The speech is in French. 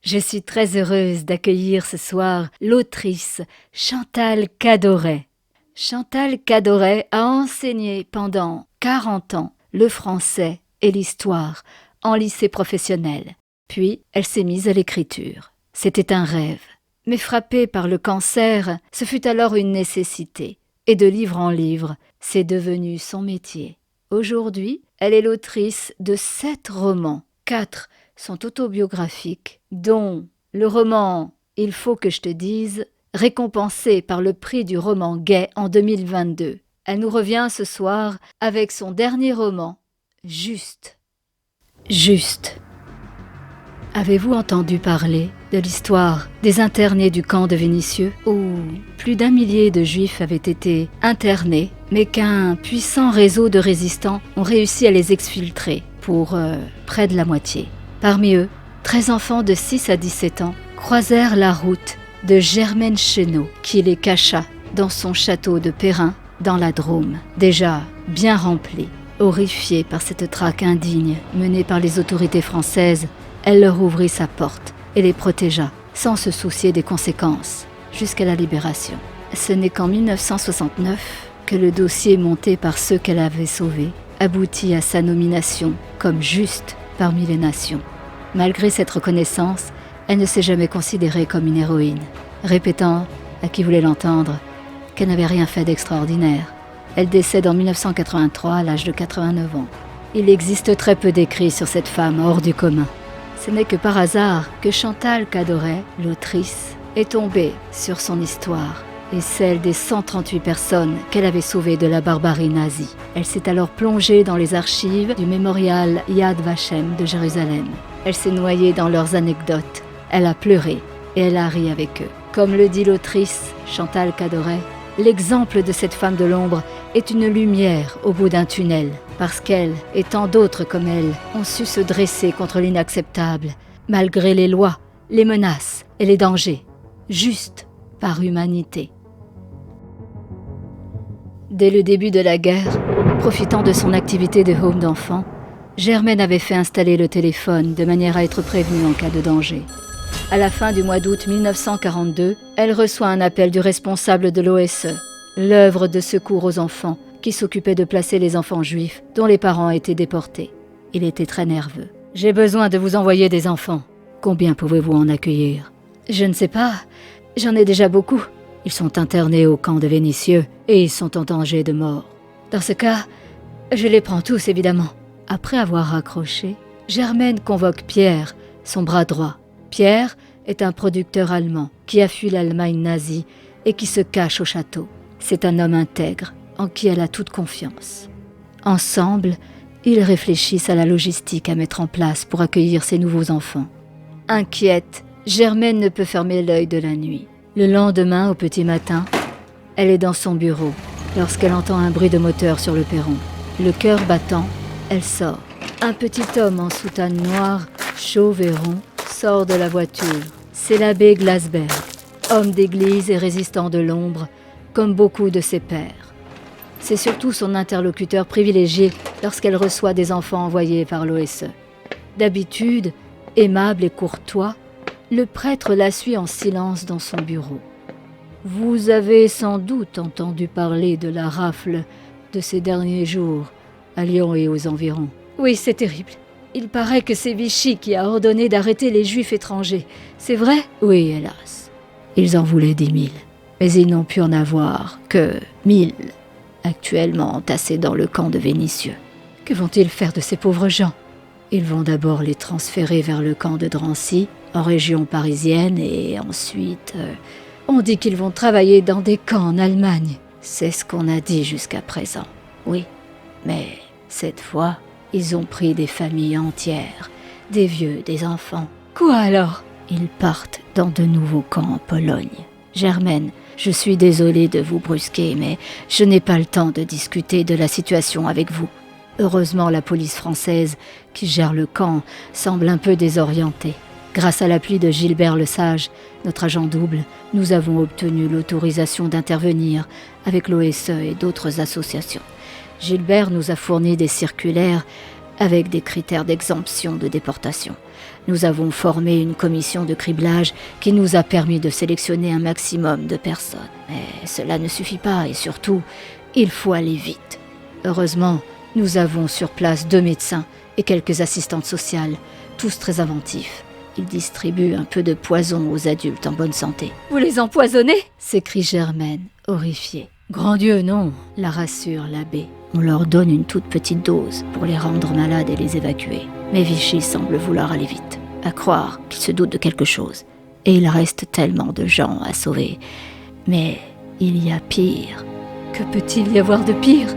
Je suis très heureuse d'accueillir ce soir l'autrice Chantal Cadoret. Chantal Cadoret a enseigné pendant 40 ans le français et l'histoire en lycée professionnel. Puis, elle s'est mise à l'écriture. C'était un rêve. Mais frappée par le cancer, ce fut alors une nécessité. Et de livre en livre, c'est devenu son métier. Aujourd'hui, elle est l'autrice de 7 romans. 4 sont autobiographiques, dont le roman « Il faut que je te dise », récompensé par le prix du roman gay en 2022. Elle nous revient ce soir avec son dernier roman, « Juste ». Juste. Avez-vous entendu parler de l'histoire des internés du camp de Vénissieux, où plus d'1 millier de juifs avaient été internés, mais qu'un puissant réseau de résistants ont réussi à les exfiltrer pour près de la moitié. Parmi eux, 13 enfants de 6 à 17 ans croisèrent la route de Germaine Chénaud, qui les cacha dans son château de Perrin, dans la Drôme, déjà bien rempli. Horrifiée par cette traque indigne menée par les autorités françaises, elle leur ouvrit sa porte et les protégea, sans se soucier des conséquences, jusqu'à la libération. Ce n'est qu'en 1969 que le dossier monté par ceux qu'elle avait sauvés aboutit à sa nomination comme juste parmi les nations. Malgré cette reconnaissance, elle ne s'est jamais considérée comme une héroïne, répétant, à qui voulait l'entendre, qu'elle n'avait rien fait d'extraordinaire. Elle décède en 1983 à l'âge de 89 ans. Il existe très peu d'écrits sur cette femme hors du commun. Ce n'est que par hasard que Chantal Cadoret, l'autrice, est tombée sur son histoire et celle des 138 personnes qu'elle avait sauvées de la barbarie nazie. Elle s'est alors plongée dans les archives du mémorial Yad Vashem de Jérusalem. Elle s'est noyée dans leurs anecdotes. Elle a pleuré et elle a ri avec eux. Comme le dit l'autrice Chantal Cadoret, l'exemple de cette femme de l'ombre est une lumière au bout d'un tunnel, parce qu'elle et tant d'autres comme elle ont su se dresser contre l'inacceptable, malgré les lois, les menaces et les dangers, juste par humanité. Dès le début de la guerre, profitant de son activité de home d'enfant, Germaine avait fait installer le téléphone de manière à être prévenue en cas de danger. À la fin du mois d'août 1942, elle reçoit un appel du responsable de l'OSE, l'œuvre de secours aux enfants, qui s'occupait de placer les enfants juifs dont les parents étaient déportés. Il était très nerveux. « J'ai besoin de vous envoyer des enfants. Combien pouvez-vous en accueillir ?»« Je ne sais pas. J'en ai déjà beaucoup. Ils sont internés au camp de Vénissieux et ils sont en danger de mort. Dans ce cas, je les prends tous, évidemment. » Après avoir raccroché, Germaine convoque Pierre, son bras droit. Pierre est un producteur allemand qui a fui l'Allemagne nazie et qui se cache au château. C'est un homme intègre, en qui elle a toute confiance. Ensemble, ils réfléchissent à la logistique à mettre en place pour accueillir ces nouveaux enfants. Inquiète, Germaine ne peut fermer l'œil de la nuit. Le lendemain, au petit matin, elle est dans son bureau lorsqu'elle entend un bruit de moteur sur le perron. Le cœur battant, elle sort. Un petit homme en soutane noire, chauve et rond, sort de la voiture. C'est l'abbé Glasberg, homme d'église et résistant de l'ombre, comme beaucoup de ses pairs. C'est surtout son interlocuteur privilégié lorsqu'elle reçoit des enfants envoyés par l'OSE. D'habitude, aimable et courtois, le prêtre la suit en silence dans son bureau. Vous avez sans doute entendu parler de la rafle de ces derniers jours à Lyon et aux environs. Oui, c'est terrible. Il paraît que c'est Vichy qui a ordonné d'arrêter les juifs étrangers. C'est vrai ? Oui, hélas. Ils en voulaient 10 000. Mais ils n'ont pu en avoir que 1000, actuellement entassés dans le camp de Vénissieux. Que vont-ils faire de ces pauvres gens ? Ils vont d'abord les transférer vers le camp de Drancy, en région parisienne, et ensuite... on dit qu'ils vont travailler dans des camps en Allemagne. C'est ce qu'on a dit jusqu'à présent. Oui, mais cette fois, ils ont pris des familles entières, des vieux, des enfants. Quoi alors ? Ils partent dans de nouveaux camps en Pologne. Germaine, je suis désolée de vous brusquer, mais je n'ai pas le temps de discuter de la situation avec vous. Heureusement, la police française, qui gère le camp, semble un peu désorientée. Grâce à l'appui de Gilbert Lesage, notre agent double, nous avons obtenu l'autorisation d'intervenir avec l'OSE et d'autres associations. Gilbert nous a fourni des circulaires avec des critères d'exemption de déportation. Nous avons formé une commission de criblage qui nous a permis de sélectionner un maximum de personnes. Mais cela ne suffit pas et surtout, il faut aller vite. Heureusement, nous avons sur place 2 médecins et quelques assistantes sociales, tous très inventifs. Ils distribuent un peu de poison aux adultes en bonne santé. « Vous les empoisonnez ?» s'écrie Germaine, horrifiée. « Grand Dieu, non !» la rassure l'abbé. On leur donne une toute petite dose pour les rendre malades et les évacuer. Mais Vichy semble vouloir aller vite, à croire qu'il se doute de quelque chose. Et il reste tellement de gens à sauver. Mais il y a pire. Que peut-il y avoir de pire ?